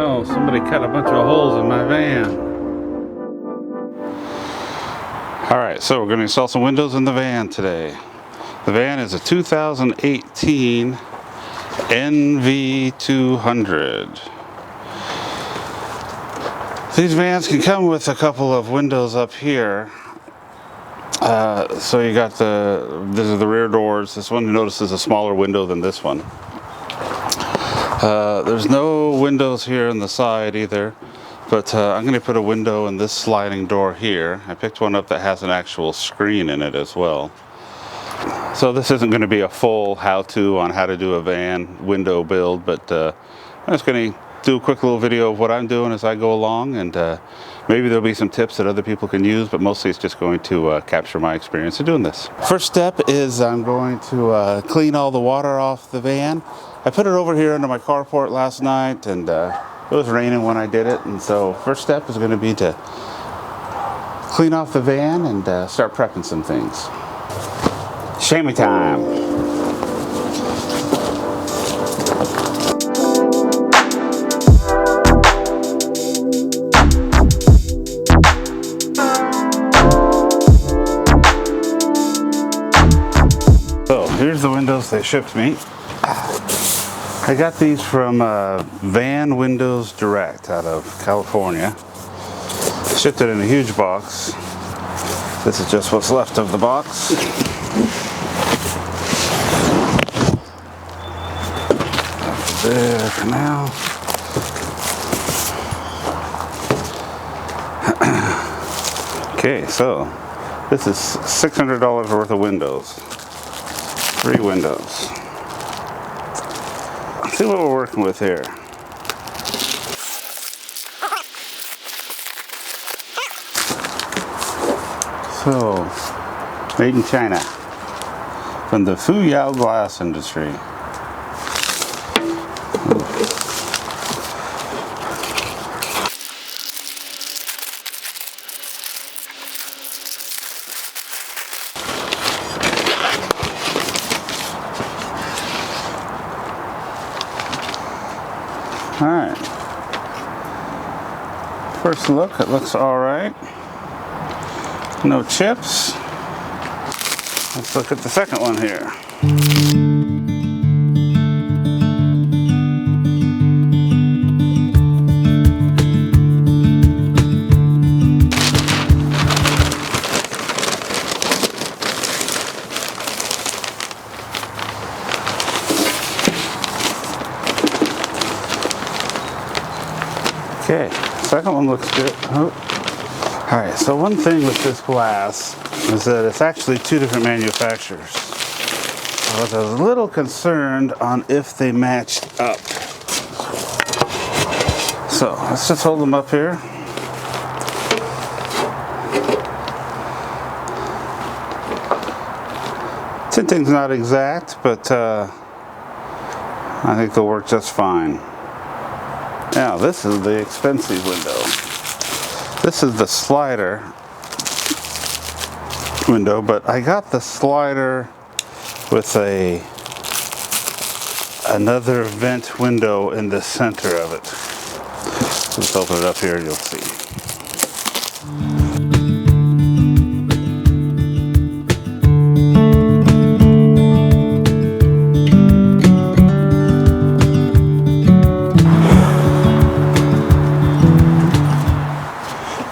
no, somebody cut a bunch of holes in my van. Alright, so we're going to install some windows in the van today. The van is a 2018 NV200. These vans can come with a couple of windows up here. So you got these are the rear doors. This one, you notice, is a smaller window than this one. There's no windows here on the side either, but I'm going to put a window in this sliding door here. I picked one up that has an actual screen in it as well. So this isn't going to be a full how-to on how to do a van window build, but I'm just going to do a quick little video of what I'm doing as I go along, and maybe there'll be some tips that other people can use, but mostly it's just going to capture my experience of doing this. First step is I'm going to clean all the water off the van. I put it over here under my carport last night, and it was raining when I did it, and so first step is going to be to clean off the van and start prepping some things. Shammy time! So here's the windows they shipped me. I got these from VanWindowsDirect out of California. Shipped it in a huge box. This is just what's left of the box. There for now. Okay, so this is $600 worth of windows. 3 windows. Let's see what we're working with here. So, made in China from the Fuyao glass industry. Alright, first look, it looks alright. No chips. Let's look at the second one here. Okay, second one looks good. Oh. Alright, so one thing with this glass is that it's actually 2 different manufacturers. I was a little concerned on if they matched up. So let's just hold them up here. Tinting's not exact, but I think they'll work just fine. Now, this is the expensive window. This is the slider window, but I got the slider with another vent window in the center of it. Let's open it up here and you'll see.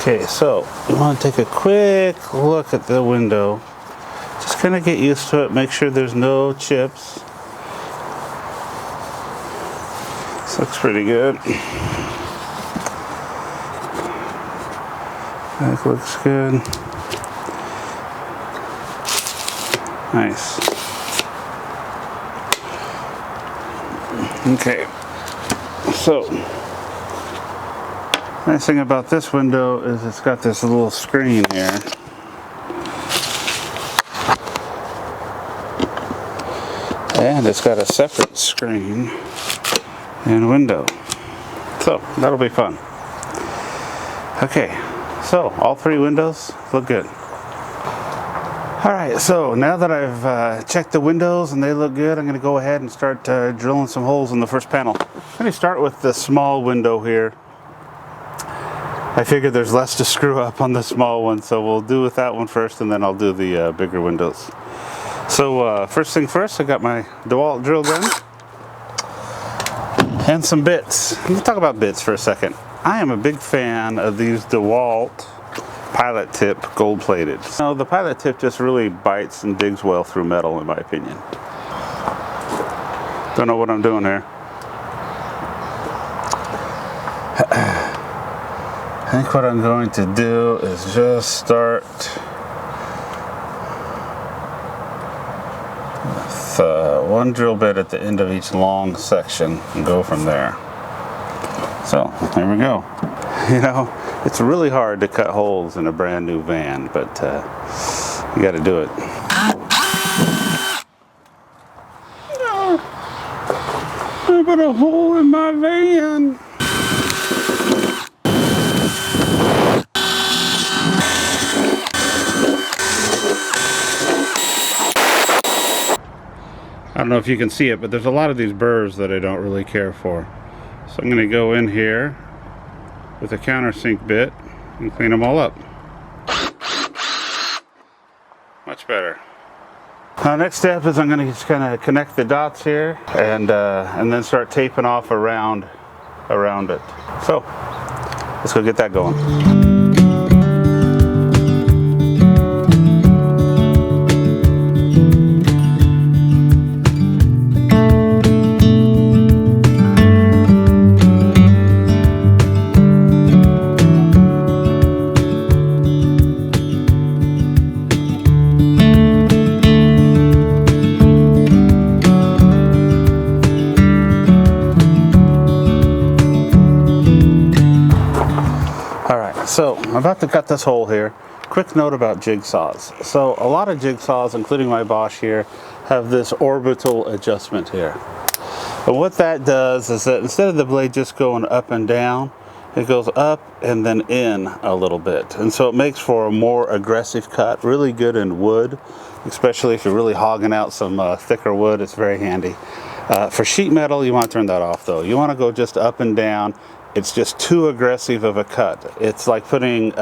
Okay, so you want to take a quick look at the window. Just kind of get used to it. Make sure there's no chips. This looks pretty good. That looks good. Nice. Okay, so nice thing about this window is it's got this little screen here. And it's got a separate screen and window. So that'll be fun. Okay, so all 3 windows look good. All right, so now that I've checked the windows and they look good, I'm going to go ahead and start drilling some holes in the first panel. I'm going to start with the small window here. I figured there's less to screw up on the small one, so we'll do with that one first, and then I'll do the bigger windows. So first thing first, I got my DeWalt drill gun and some bits. Let's talk about bits for a second. I am a big fan of these DeWalt pilot tip gold plated. So the pilot tip just really bites and digs well through metal, in my opinion. Don't know what I'm doing here. I think what I'm going to do is just start with one drill bit at the end of each long section and go from there. So there we go. You know, it's really hard to cut holes in a brand new van, but you got to do it. I put a hole in my van. I don't know if you can see it, but there's a lot of these burrs that I don't really care for. So I'm going to go in here with a countersink bit and clean them all up. Much better. Next step is I'm going to just kind of connect the dots here and then start taping off around it. So let's go get that going. So I'm about to cut this hole here. Quick note about jigsaws. So a lot of jigsaws, including my Bosch here, have this orbital adjustment here. And what that does is that instead of the blade just going up and down, it goes up and then in a little bit. And so it makes for a more aggressive cut, really good in wood, especially if you're really hogging out some thicker wood. It's very handy. For sheet metal, you want to turn that off though. You want to go just up and down. It's just too aggressive of a cut. It's like putting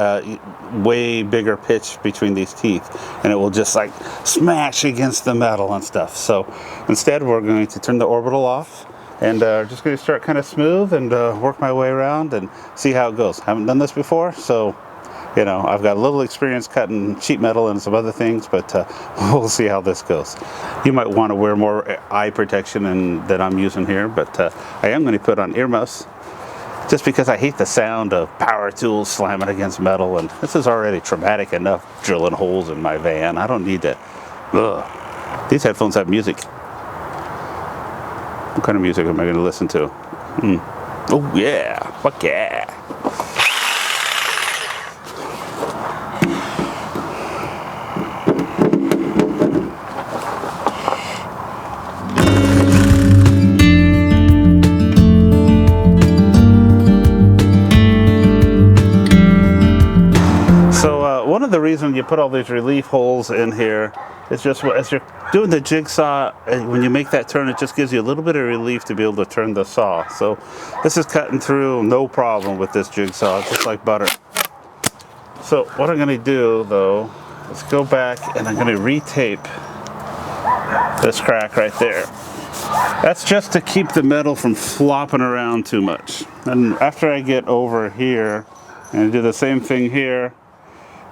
way bigger pitch between these teeth, and it will just like smash against the metal and stuff. So instead, we're going to turn the orbital off and just going to start kind of smooth and work my way around and see how it goes. Haven't done this before, so you know, I've got a little experience cutting sheet metal and some other things, but we'll see how this goes. You might want to wear more eye protection than I'm using here, but I am going to put on earmuffs, just because I hate the sound of power tools slamming against metal, and this is already traumatic enough drilling holes in my van. I don't need to. Ugh. These headphones have music. What kind of music am I going to listen to? Oh yeah, fuck yeah. One of the reasons you put all these relief holes in here is just as you're doing the jigsaw, when you make that turn, it just gives you a little bit of relief to be able to turn the saw. So this is cutting through no problem with this jigsaw, just like butter. So what I'm going to do though is go back and I'm going to retape this crack right there. That's just to keep the metal from flopping around too much. And after I get over here and do the same thing here,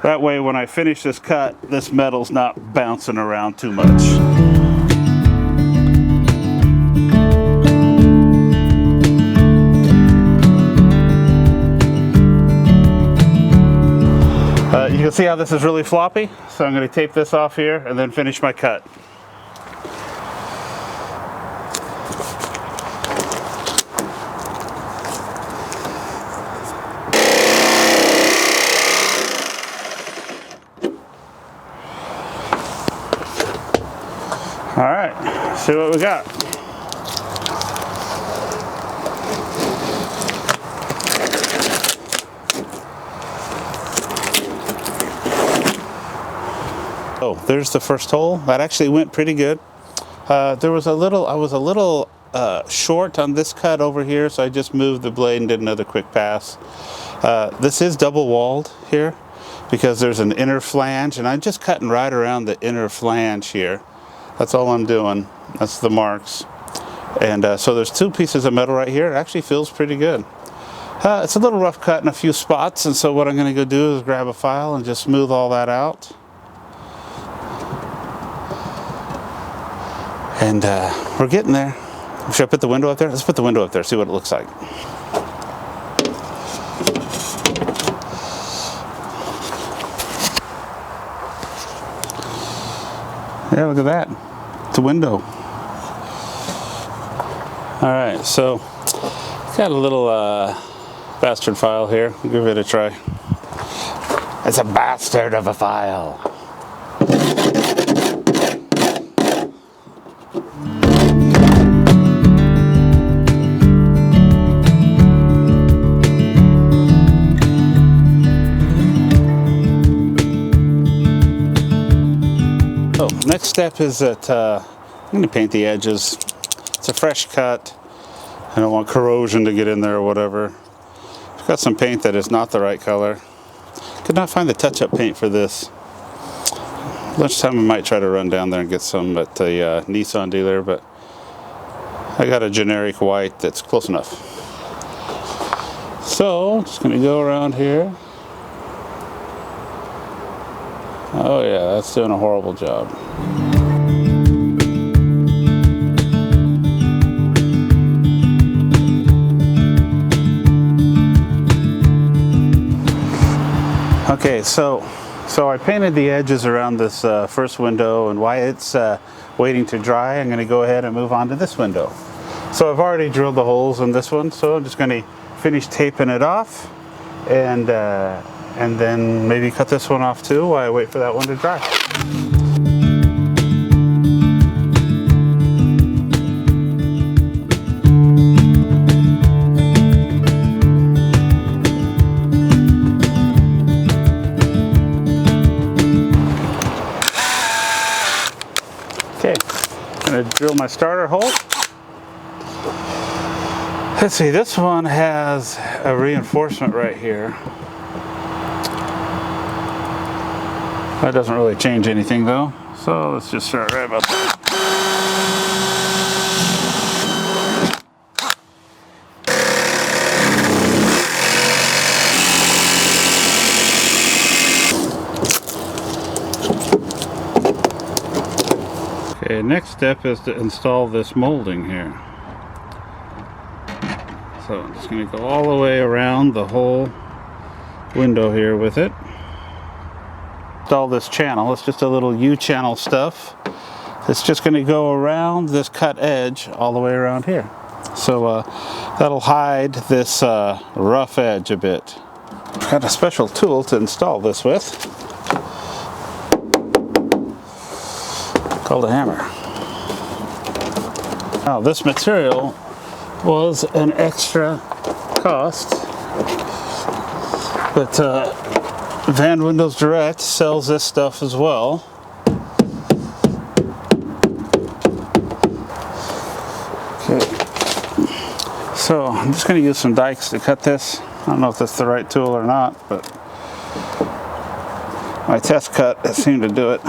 that way when I finish this cut, this metal's not bouncing around too much. You can see how this is really floppy, so I'm going to tape this off here and then finish my cut. All right, see what we got. Oh, there's the first hole. That actually went pretty good. I was a little short on this cut over here, so I just moved the blade and did another quick pass. This is double walled here because there's an inner flange, and I'm just cutting right around the inner flange here. That's all I'm doing. That's the marks. And so there's two pieces of metal right here. It actually feels pretty good. It's a little rough cut in a few spots, and so what I'm going to go do is grab a file and just smooth all that out. And we're getting there. Should I put the window up there? Let's put the window up there, see what it looks like. Yeah, look at that. It's a window. All right, so got a little bastard file here. I'll give it a try. It's a bastard of a file. So next step is that I'm going to paint the edges. It's a fresh cut. I don't want corrosion to get in there or whatever. I've got some paint that is not the right color. Could not find the touch-up paint for this. Lunchtime I might try to run down there and get some at the Nissan dealer, but I got a generic white that's close enough. So, just going to go around here. Oh yeah, that's doing a horrible job. Okay, so I painted the edges around this first window, and while it's waiting to dry, I'm going to go ahead and move on to this window. So I've already drilled the holes in this one, so I'm just going to finish taping it off, and then maybe cut this one off too while I wait for that one to dry. Okay, I'm going to drill my starter hole. Let's see, this one has a reinforcement right here. That doesn't really change anything though, so let's just start right about there. Okay, next step is to install this molding here. So I'm just going to go all the way around the whole window here with it. Install this channel. It's just a little U-channel stuff. It's just going to go around this cut edge all the way around here. So that'll hide this rough edge a bit. Got a special tool to install this with, called a hammer. Now this material was an extra cost, but VanWindowsDirect sells this stuff as well. Okay, so I'm just going to use some dikes to cut this. I don't know if that's the right tool or not, but my test cut seemed to do it.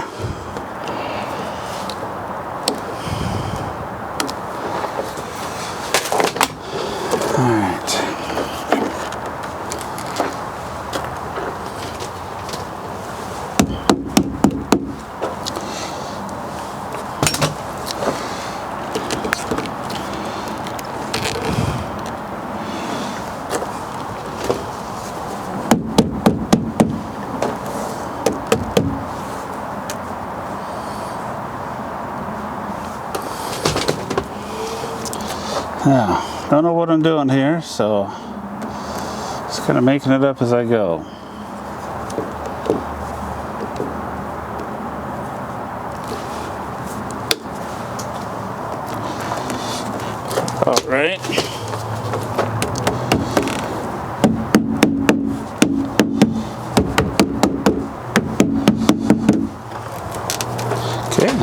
Now, don't know what I'm doing here, so just kind of making it up as I go. All right.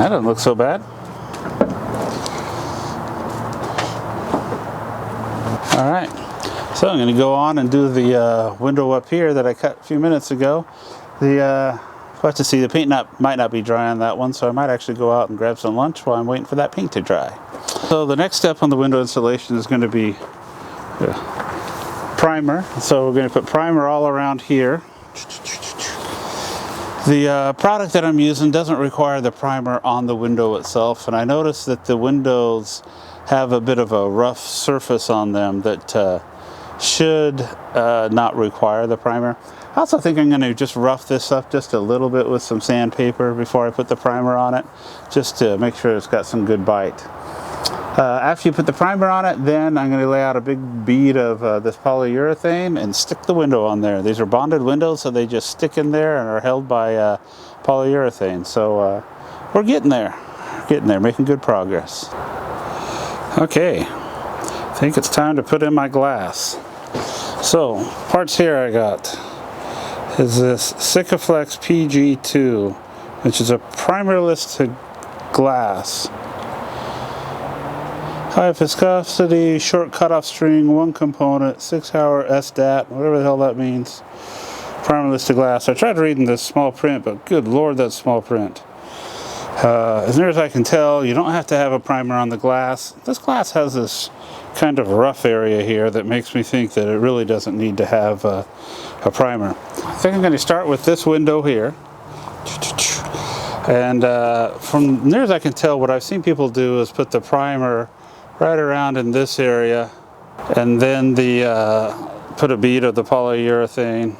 That doesn't look so bad. All right, so I'm going to go on and do the window up here that I cut a few minutes ago. We'll have to see, the paint might not be dry on that one, so I might actually go out and grab some lunch while I'm waiting for that paint to dry. So the next step on the window installation is going to be primer. So we're going to put primer all around here. The product that I'm using doesn't require the primer on the window itself, and I noticed that the windows have a bit of a rough surface on them that should not require the primer. I also think I'm going to just rough this up just a little bit with some sandpaper before I put the primer on it, just to make sure it's got some good bite. After you put the primer on it, then I'm going to lay out a big bead of this polyurethane and stick the window on there. These are bonded windows, so they just stick in there and are held by polyurethane. So we're getting there, making good progress. Okay, I think it's time to put in my glass. So, parts here I got is this Sikaflex PG2, which is a primerless to glass. High viscosity, short cutoff string, one component, 6-hour SDAT, whatever the hell that means. Primerless to glass. I tried reading this small print, but good lord, that's small print. As near as I can tell, you don't have to have a primer on the glass. This glass has this kind of rough area here that makes me think that it really doesn't need to have a primer. I think I'm going to start with this window here. And from near as I can tell, what I've seen people do is put the primer right around in this area, and then put a bead of the polyurethane,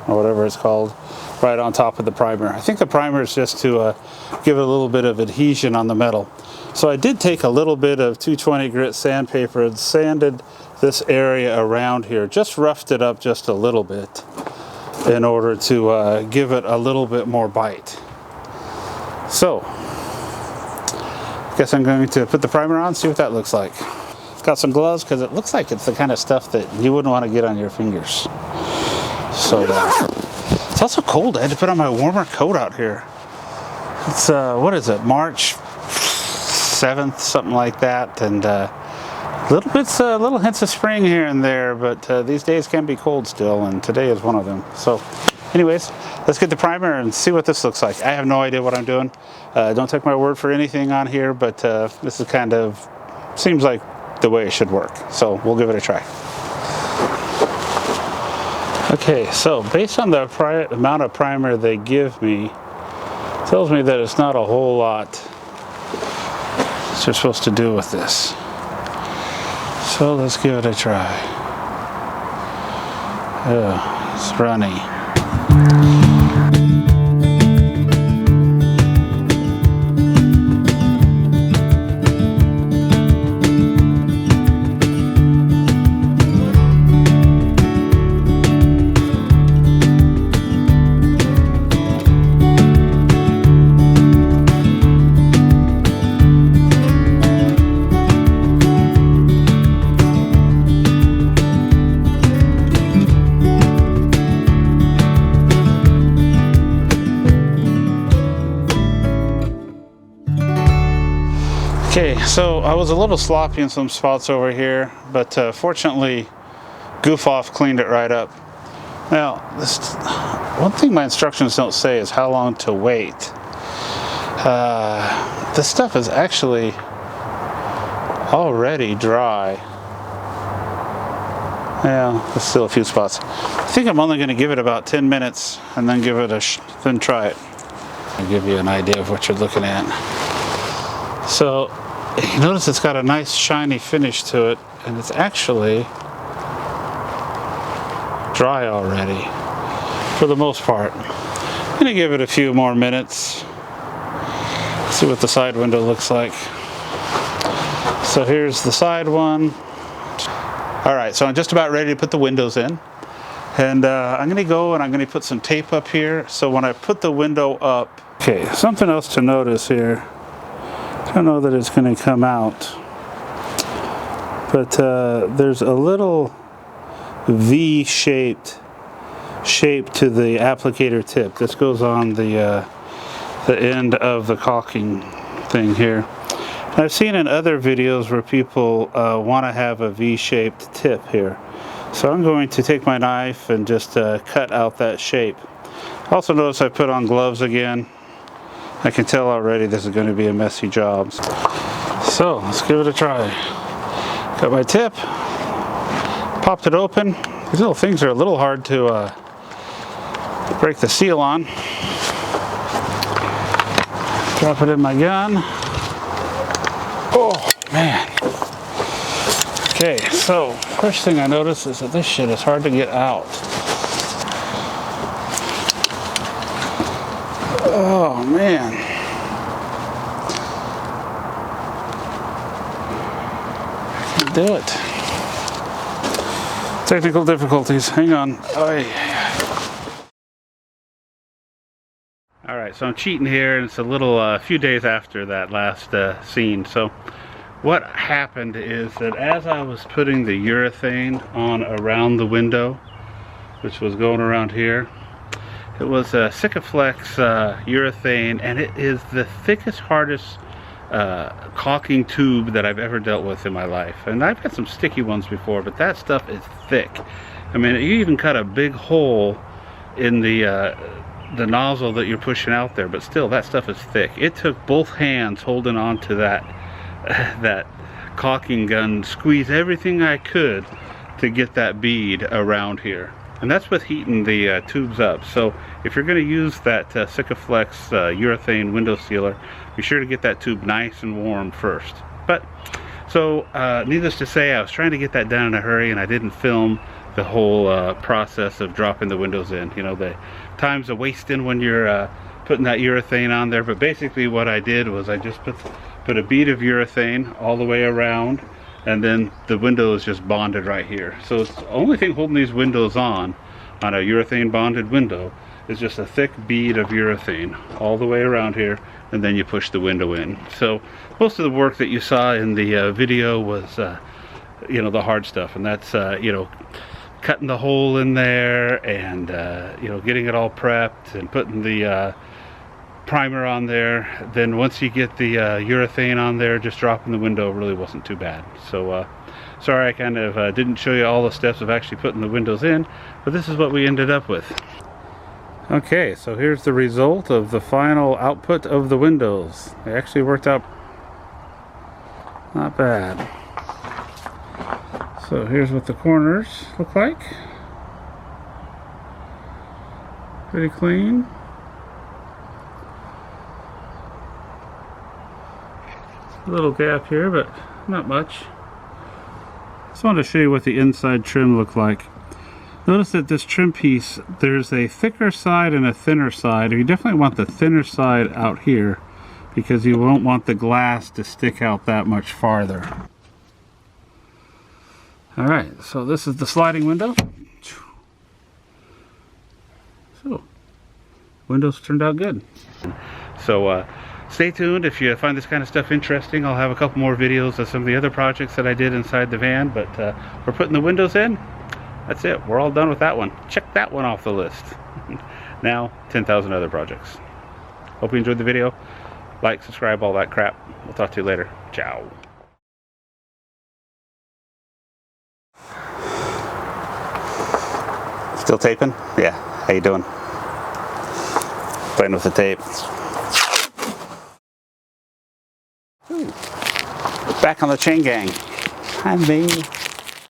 or whatever it's called, right on top of the primer. I think the primer is just to give it a little bit of adhesion on the metal. So I did take a little bit of 220 grit sandpaper and sanded this area around here, just roughed it up just a little bit in order to give it a little bit more bite. So, I guess I'm going to put the primer on, see what that looks like. Got some gloves because it looks like it's the kind of stuff that you wouldn't want to get on your fingers. So, it's also cold. I had to put on my warmer coat out here. It's, what is it, March 7th, something like that, and little hints of spring here and there, but these days can be cold still, and today is one of them. So, anyways, let's get the primer and see what this looks like. I have no idea what I'm doing. Don't take my word for anything on here, but this is kind of, seems like the way it should work. So we'll give it a try. Okay, so based on the amount of primer they give me, it tells me that it's not a whole lot that you're supposed to do with this. So let's give it a try. Oh, it's runny. Okay, so I was a little sloppy in some spots over here, but fortunately Goof Off cleaned it right up. Now, one thing my instructions don't say is how long to wait. This stuff is actually already dry. Yeah, there's still a few spots. I think I'm only going to give it about 10 minutes and then give it then try it. I'll give you an idea of what you're looking at. So, you notice it's got a nice shiny finish to it, and it's actually dry already, for the most part. I'm going to give it a few more minutes, see what the side window looks like. So here's the side one. Alright, so I'm just about ready to put the windows in. And I'm going to go and I'm going to put some tape up here, so when I put the window up... Okay, something else to notice here. I don't know that it's going to come out, but there's a little V-shaped shape to the applicator tip. This goes on the end of the caulking thing here. I've seen in other videos where people want to have a V-shaped tip here. So I'm going to take my knife and just cut out that shape. Also notice I put on gloves again. I can tell already this is going to be a messy job. So let's give it a try. Got my tip, popped it open. These little things are a little hard to break the seal on. Drop it in my gun. Oh man. Okay, so first thing I notice is that this shit is hard to get out. Oh man. Can't do it. Technical difficulties. Hang on. Alright, so I'm cheating here, and it's a little few days after that last scene. So what happened is that as I was putting the urethane on around the window, which was going around here, it was a Sikaflex urethane, and it is the thickest, hardest caulking tube that I've ever dealt with in my life. And I've had some sticky ones before, but that stuff is thick. I mean, you even cut a big hole in the nozzle that you're pushing out there, but still, that stuff is thick. It took both hands holding on to that that caulking gun, squeeze everything I could to get that bead around here. And that's with heating the tubes up. So if you're going to use that Sikaflex urethane window sealer, be sure to get that tube nice and warm first. But so needless to say, I was trying to get that done in a hurry, and I didn't film the whole process of dropping the windows in. You know, the time's a wasting when you're putting that urethane on there. But basically what I did was I just put a bead of urethane all the way around, and then the window is just bonded right here. So it's the only thing holding these windows on a urethane bonded window is just a thick bead of urethane all the way around here, and then you push the window in. So most of the work that you saw in the video was you know, the hard stuff, and that's you know, cutting the hole in there, and you know, getting it all prepped and putting the primer on there. Then once you get the urethane on there, just dropping the window really wasn't too bad. So sorry I kind of didn't show you all the steps of actually putting the windows in, but this is what we ended up with. Okay, so here's the result of the final output of the windows. They actually worked out not bad. So here's what the corners look like. Pretty clean. A little gap here, but not much. Just wanted to show you what the inside trim looked like. Notice that this trim piece, there's a thicker side and a thinner side. You definitely want the thinner side out here because you won't want the glass to stick out that much farther. Alright, so this is the sliding window. So, windows turned out good. So, stay tuned if you find this kind of stuff interesting. I'll have a couple more videos of some of the other projects that I did inside the van, but we're putting the windows in. That's it. We're all done with that one. Check that one off the list. Now, 10,000 other projects. Hope you enjoyed the video. Like, subscribe, all that crap. We'll talk to you later. Ciao. Still taping? Yeah. How you doing? Playing with the tape. Ooh. Back on the chain gang. Hi, me.